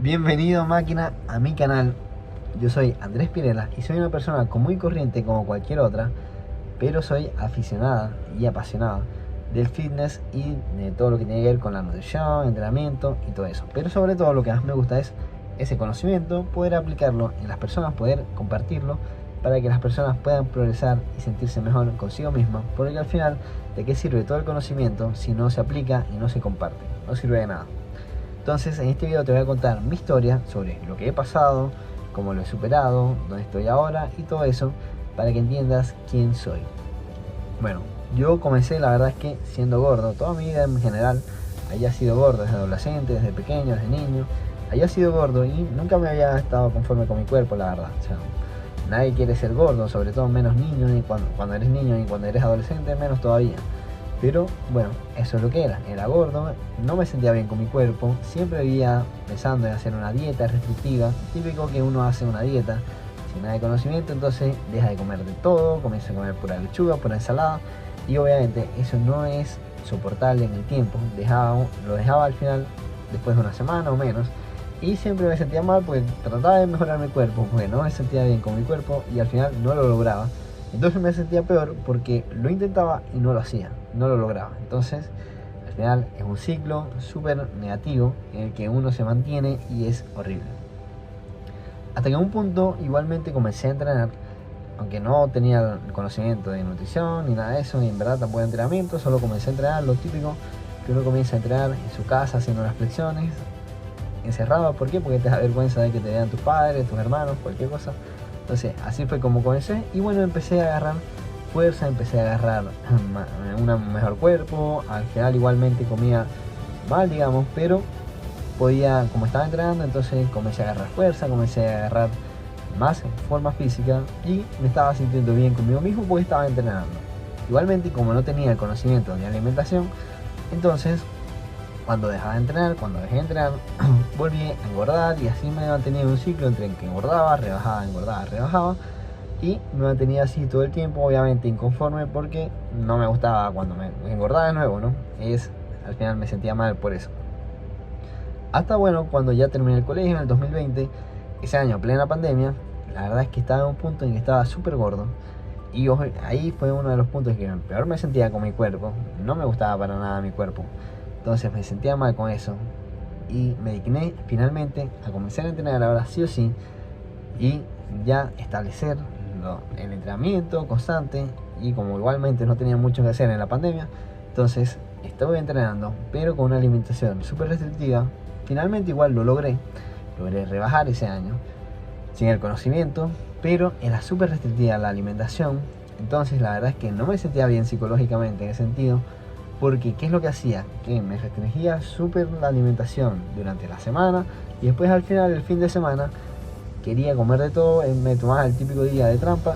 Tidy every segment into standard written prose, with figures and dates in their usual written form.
Bienvenido máquina a mi canal. Yo soy Andrés Pirela y soy una persona común y corriente como cualquier otra, pero soy aficionada y apasionada del fitness y de todo lo que tiene que ver con la nutrición, entrenamiento y todo eso. Pero sobre todo lo que más me gusta es ese conocimiento, poder aplicarlo en las personas, poder compartirlo para que las personas puedan progresar y sentirse mejor consigo mismas, porque al final, ¿de qué sirve todo el conocimiento si no se aplica y no se comparte? No sirve de nada. Entonces en este video te voy a contar mi historia sobre lo que he pasado, cómo lo he superado, dónde estoy ahora y todo eso para que entiendas quién soy. Bueno, yo comencé la verdad es que siendo gordo, toda mi vida en general había sido gordo, desde adolescente, desde pequeño, desde niño, había sido gordo y nunca me había estado conforme con mi cuerpo, la verdad. O sea, nadie quiere ser gordo, sobre todo menos niño, ni cuando eres niño y cuando eres adolescente menos todavía. Pero bueno, eso es lo que era gordo, no me sentía bien con mi cuerpo, siempre vivía pensando en hacer una dieta restrictiva, típico que uno hace una dieta sin nada de conocimiento, entonces deja de comer de todo, comienza a comer pura lechuga, pura ensalada, y obviamente eso no es soportable en el tiempo, lo dejaba al final después de una semana o menos, y siempre me sentía mal porque trataba de mejorar mi cuerpo, porque no me sentía bien con mi cuerpo y al final no lo lograba. Entonces me sentía peor porque lo intentaba y no lo hacía, no lo lograba. Entonces, al final es un ciclo súper negativo en el que uno se mantiene y es horrible. Hasta que en un punto igualmente comencé a entrenar, aunque no tenía el conocimiento de nutrición ni nada de eso, ni en verdad tampoco de entrenamiento, solo comencé a entrenar lo típico que uno comienza a entrenar en su casa haciendo las flexiones, encerrado. ¿Por qué? Porque te da vergüenza de que te vean tus padres, tus hermanos, cualquier cosa. Entonces así fue como comencé y bueno, empecé a agarrar fuerza, empecé a agarrar un mejor cuerpo. Al final igualmente comía mal, digamos, pero podía, como estaba entrenando, entonces comencé a agarrar fuerza, comencé a agarrar más forma física y me estaba sintiendo bien conmigo mismo porque estaba entrenando. Igualmente, como no tenía el conocimiento de alimentación, entonces cuando dejaba de entrenar, cuando dejé de entrenar, volví a engordar y así me mantenía en un ciclo entre que engordaba, rebajaba y me mantenía así todo el tiempo, obviamente inconforme porque no me gustaba cuando me engordaba de nuevo, ¿no? Al final me sentía mal por eso. Hasta bueno, cuando ya terminé el colegio en el 2020, ese año plena pandemia, la verdad es que estaba en un punto en que estaba súper gordo y ahí fue uno de los puntos en que peor me sentía con mi cuerpo, no me gustaba para nada mi cuerpo. Entonces me sentía mal con eso y me digné finalmente a comenzar a entrenar ahora sí o sí y ya establecer el entrenamiento constante. Y como igualmente no tenía mucho que hacer en la pandemia, entonces estuve entrenando pero con una alimentación súper restrictiva. Finalmente igual logré rebajar ese año sin el conocimiento, pero era súper restrictiva la alimentación. Entonces la verdad es que no me sentía bien psicológicamente en ese sentido, porque ¿qué es lo que hacía? Que me restringía súper la alimentación durante la semana y después al final del fin de semana quería comer de todo, me tomaba el típico día de trampa,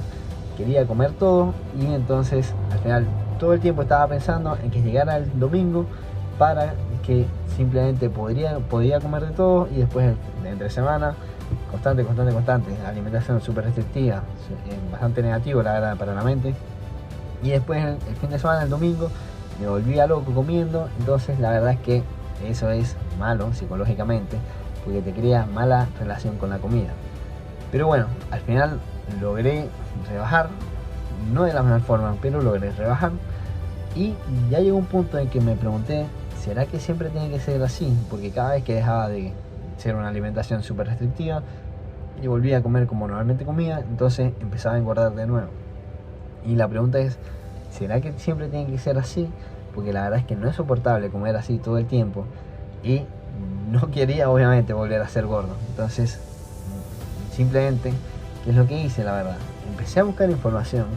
quería comer todo y entonces al final todo el tiempo estaba pensando en que llegara el domingo para que simplemente podía comer de todo y después entre semana constante, alimentación súper restrictiva, bastante negativo la verdad para la mente, y después el fin de semana, el domingo, me volvía loco comiendo. Entonces la verdad es que eso es malo psicológicamente porque te crea mala relación con la comida. Pero bueno, al final logré rebajar, no de la mejor forma, pero logré rebajar y ya llegó un punto en que me pregunté, ¿será que siempre tiene que ser así? Porque cada vez que dejaba de ser una alimentación súper restrictiva y volvía a comer como normalmente comía, entonces empezaba a engordar de nuevo. Y la pregunta es, ¿será que siempre tiene que ser así? Porque la verdad es que no es soportable comer así todo el tiempo y no quería obviamente volver a ser gordo. Entonces simplemente, ¿qué es lo que hice? La verdad, empecé a buscar información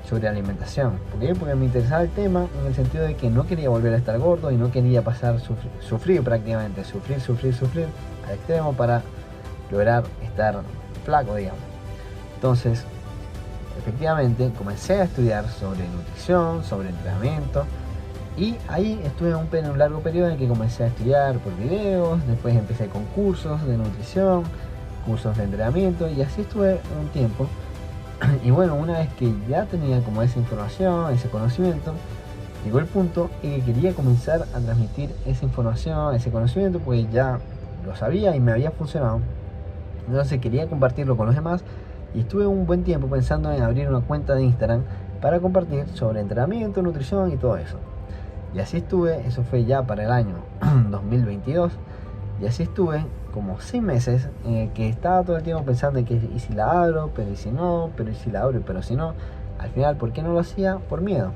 sobre alimentación. ¿Por qué? Porque me interesaba el tema en el sentido de que no quería volver a estar gordo y no quería pasar sufrir prácticamente, sufrir al extremo para lograr estar flaco, digamos. Entonces efectivamente comencé a estudiar sobre nutrición, sobre entrenamiento y ahí estuve un largo periodo en que comencé a estudiar por videos, después empecé con cursos de nutrición, cursos de entrenamiento y así estuve un tiempo. Y bueno, una vez que ya tenía como esa información, ese conocimiento, llegó el punto en que quería comenzar a transmitir esa información, ese conocimiento, pues ya lo sabía y me había funcionado. Entonces quería compartirlo con los demás y estuve un buen tiempo pensando en abrir una cuenta de Instagram para compartir sobre entrenamiento, nutrición y todo eso. Y así estuve, eso fue ya para el año 2022, y así estuve como 6 meses en el que estaba todo el tiempo pensando en que y si la abro, pero y si no, pero y si la abro, pero si no. Al final, ¿por qué no lo hacía? Por miedo.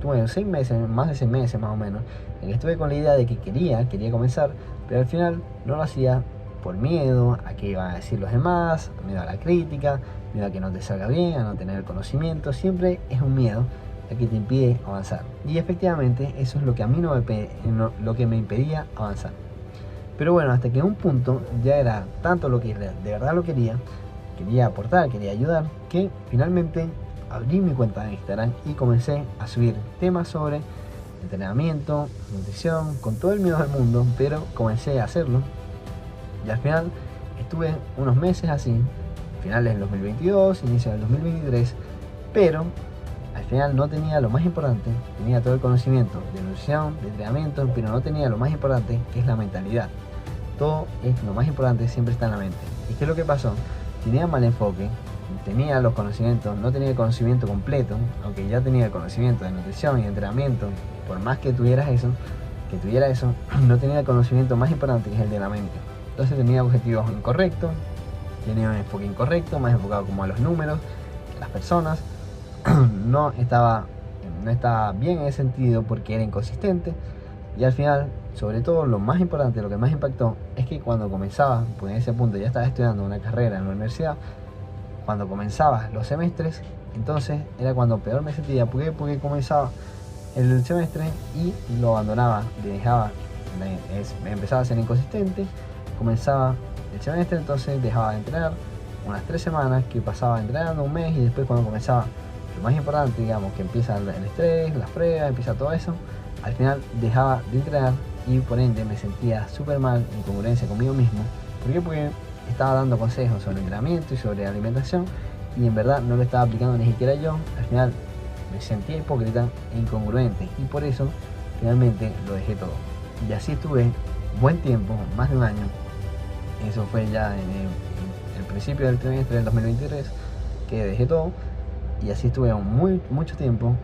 Tuve 6 meses, más de 6 meses más o menos, en que estuve con la idea de que quería comenzar, pero al final no lo hacía por miedo a qué iban a decir los demás, miedo a la crítica, miedo a que no te salga bien, a no tener el conocimiento. Siempre es un miedo el que te impide avanzar. Y efectivamente eso es lo que a mí lo que me impedía avanzar. Pero bueno, hasta que en un punto ya era tanto lo que de verdad lo quería aportar, quería ayudar, que finalmente abrí mi cuenta de Instagram y comencé a subir temas sobre entrenamiento, nutrición, con todo el miedo del mundo, pero comencé a hacerlo. Y al final estuve unos meses así, finales del 2022, inicio del 2023, pero al final no tenía lo más importante. Tenía todo el conocimiento de nutrición, de entrenamiento, pero no tenía lo más importante, que es la mentalidad. Todo es lo más importante, siempre está en la mente. ¿Y qué es lo que pasó? Tenía mal enfoque, tenía los conocimientos, no tenía el conocimiento completo, aunque ya tenía el conocimiento de nutrición y entrenamiento. Por más que tuviera eso, no tenía el conocimiento más importante, que es el de la mente. Entonces tenía objetivos incorrectos, tenía un enfoque incorrecto, más enfocado como a los números, a las personas. No estaba bien en ese sentido porque era inconsistente. Y al final, sobre todo, lo más importante, lo que más impactó, es que cuando comenzaba, porque en ese punto ya estaba estudiando una carrera en la universidad, cuando comenzaba los semestres, entonces era cuando peor me sentía. ¿Por qué? Porque comenzaba el semestre y lo abandonaba, empezaba a ser inconsistente, comenzaba el semestre, entonces dejaba de entrenar unas 3 semanas, que pasaba entrenando un mes, y después cuando comenzaba lo más importante, digamos, que empieza el estrés, las pruebas, empieza todo eso, al final dejaba de entrenar y por ende me sentía súper mal, en congruencia conmigo mismo. ¿Por qué? Porque estaba dando consejos sobre entrenamiento y sobre alimentación y en verdad no lo estaba aplicando ni siquiera yo. Al final me sentía hipócrita e incongruente y por eso finalmente lo dejé todo. Y así estuve buen tiempo, más de un año. Eso fue ya en el principio del trimestre del 2023 que dejé todo, y así estuve mucho tiempo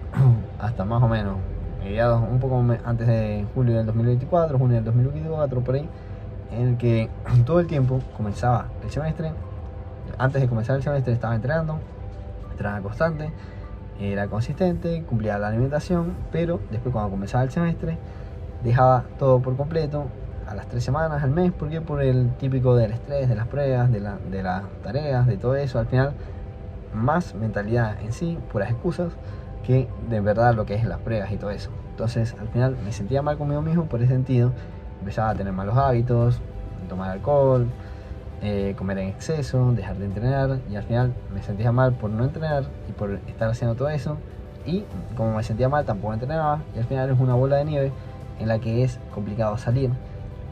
hasta más o menos mediados, un poco antes de julio del 2024, junio del 2024, por ahí, en el que todo el tiempo comenzaba el semestre. Antes de comenzar el semestre estaba entrenaba constante, era consistente, cumplía la alimentación, pero después cuando comenzaba el semestre dejaba todo por completo a las 3 semanas, al mes. ¿Por qué? Por el típico del estrés, de las pruebas, de las tareas, de todo eso. Al final, más mentalidad en sí, puras excusas, que de verdad lo que es las pruebas y todo eso. Entonces al final me sentía mal conmigo mismo por ese sentido. Empezaba a tener malos hábitos, tomar alcohol, comer en exceso, dejar de entrenar, y al final me sentía mal por no entrenar y por estar haciendo todo eso. Y como me sentía mal, tampoco entrenaba, y al final es una bola de nieve en la que es complicado salir,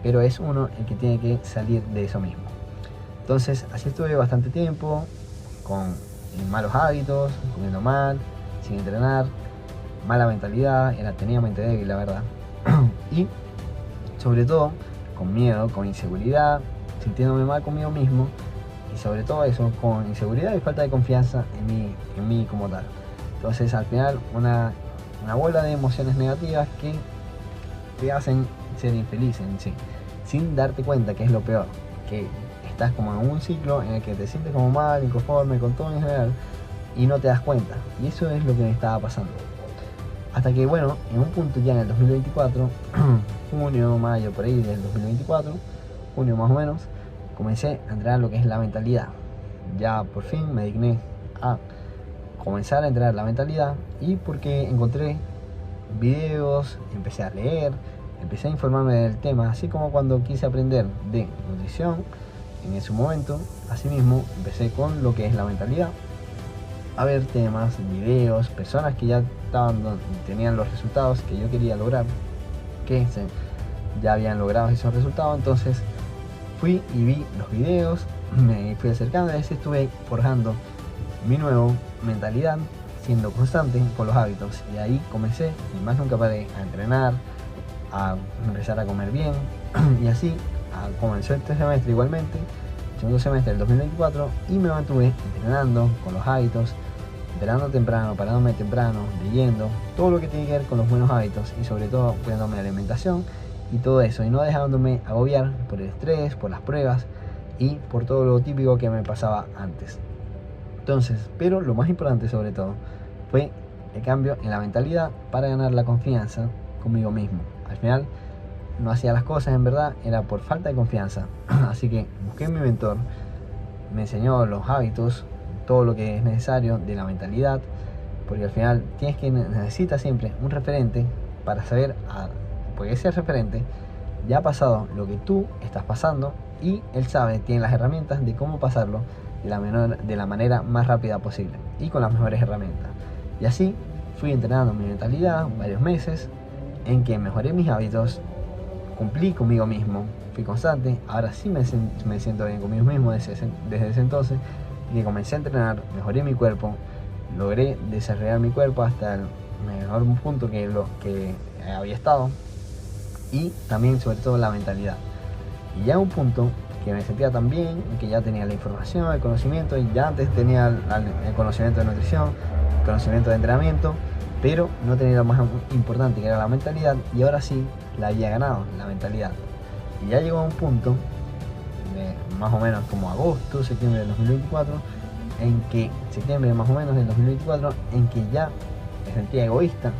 pero es uno el que tiene que salir de eso mismo. Entonces así estuve bastante tiempo con malos hábitos, comiendo mal, sin entrenar, mala mentalidad, tenía mente débil, la verdad. Y sobre todo con miedo, con inseguridad, sintiéndome mal conmigo mismo, y sobre todo eso, con inseguridad y falta de confianza en mí como tal. Entonces al final una bola de emociones negativas que te hacen ser infeliz en sí, sin darte cuenta, que es lo peor, que estás como en un ciclo en el que te sientes como mal, inconforme con todo en general, y no te das cuenta. Y eso es lo que me estaba pasando. Hasta que, bueno, en un punto ya en el 2024, junio, mayo, por ahí del 2024, junio más o menos, comencé a entrenar lo que es la mentalidad. Ya por fin me digné a comenzar a entrenar la mentalidad, y porque encontré videos, empecé a leer, empecé a informarme del tema, así como cuando quise aprender de nutrición en su momento. Asimismo empecé con lo que es la mentalidad, a ver temas, videos, personas que ya tenían los resultados que yo quería lograr, que ya habían logrado esos resultados. Entonces fui y vi los videos, me fui acercando, y así estuve forjando mi nueva mentalidad, siendo constante con los hábitos. Y ahí comencé, y más nunca paré, a entrenar, a empezar a comer bien, y así comenzó este semestre igualmente, segundo semestre del 2024, y me mantuve entrenando con los hábitos, entrenando temprano, parándome temprano, leyendo, todo lo que tiene que ver con los buenos hábitos y sobre todo cuidándome de alimentación y todo eso, y no dejándome agobiar por el estrés, por las pruebas y por todo lo típico que me pasaba antes. Entonces, pero lo más importante sobre todo fue el cambio en la mentalidad para ganar la confianza conmigo mismo. Al final no hacía las cosas en verdad, era por falta de confianza. Así que busqué mi mentor, me enseñó los hábitos, todo lo que es necesario de la mentalidad, porque al final necesitas siempre un referente para saber, porque ese referente ya ha pasado lo que tú estás pasando y él sabe, tiene las herramientas de cómo pasarlo de la manera más rápida posible y con las mejores herramientas. Y así fui entrenando mi mentalidad varios meses en que mejoré mis hábitos, cumplí conmigo mismo, fui constante, ahora sí me siento bien conmigo mismo desde ese entonces, y que comencé a entrenar, mejoré mi cuerpo, logré desarrollar mi cuerpo hasta el mejor punto que había estado, y también sobre todo la mentalidad. Y ya un punto que me sentía tan bien, que ya tenía la información, el conocimiento, y ya antes tenía el conocimiento de nutrición, el conocimiento de entrenamiento, pero no tenía lo más importante, que era la mentalidad, y ahora sí la había ganado, la mentalidad. Y ya llegó a un punto, de más o menos como agosto, septiembre del 2024, septiembre más o menos del 2024, en que ya me sentía egoísta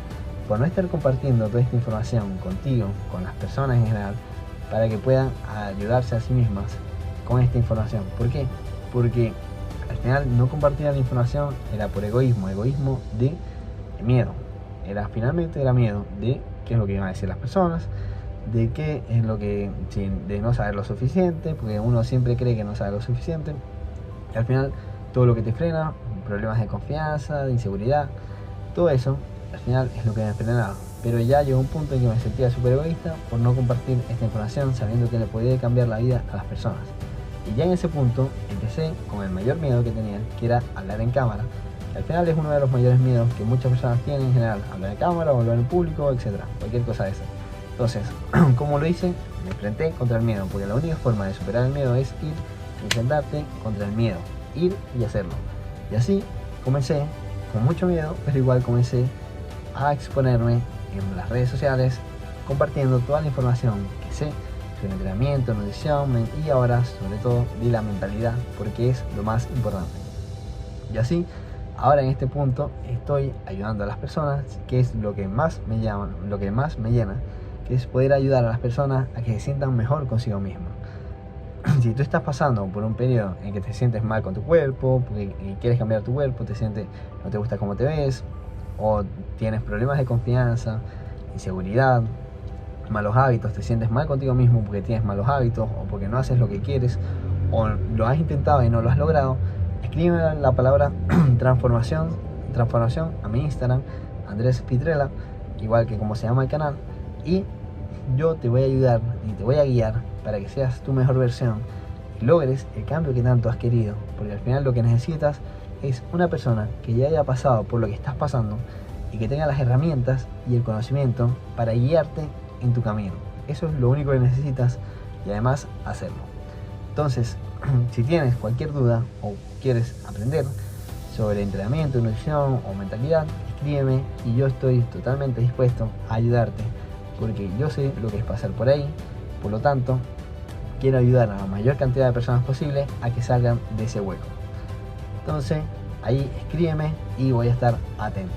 por no estar compartiendo toda esta información contigo, con las personas en general, para que puedan ayudarse a sí mismas con esta información. ¿Por qué? Porque al final no compartir la información era por egoísmo de miedo. Finalmente era miedo de qué es lo que iban a decir las personas, de qué es lo que, de no saber lo suficiente, porque uno siempre cree que no sabe lo suficiente, y al final todo lo que te frena, problemas de confianza, de inseguridad, todo eso al final es lo que me frenaba. Pero ya llegó un punto en que me sentía súper egoísta por no compartir esta información, sabiendo que le podía cambiar la vida a las personas. Y ya en ese punto empecé con el mayor miedo que tenía, que era hablar en cámara. Al final es uno de los mayores miedos que muchas personas tienen en general, hablar en cámara o hablar en público, etc. Cualquier cosa de esa. Entonces, ¿cómo lo hice? Me enfrenté contra el miedo, porque la única forma de superar el miedo es ir, enfrentarte contra el miedo, ir y hacerlo. Y así comencé, con mucho miedo, pero igual comencé a exponerme en las redes sociales, compartiendo toda la información que sé sobre entrenamiento, nutrición y ahora sobre todo de la mentalidad, porque es lo más importante. Y así, ahora en este punto estoy ayudando a las personas, que es lo que más me llama, lo que más me llena, que es poder ayudar a las personas a que se sientan mejor consigo mismas. Si tú estás pasando por un periodo en que te sientes mal con tu cuerpo, porque quieres cambiar tu cuerpo, no te gusta cómo te ves, o tienes problemas de confianza, inseguridad, malos hábitos, te sientes mal contigo mismo porque tienes malos hábitos o porque no haces lo que quieres o lo has intentado y no lo has logrado, escribe la palabra transformación a mi Instagram, Andrés Pitrella, igual que como se llama el canal, y yo te voy a ayudar y te voy a guiar para que seas tu mejor versión y logres el cambio que tanto has querido, porque al final lo que necesitas es una persona que ya haya pasado por lo que estás pasando y que tenga las herramientas y el conocimiento para guiarte en tu camino. Eso es lo único que necesitas y además hacerlo. Entonces, si tienes cualquier duda o quieres aprender sobre entrenamiento, nutrición o mentalidad, escríbeme y yo estoy totalmente dispuesto a ayudarte, porque yo sé lo que es pasar por ahí. Por lo tanto, quiero ayudar a la mayor cantidad de personas posible a que salgan de ese hueco. Entonces, ahí escríbeme y voy a estar atento.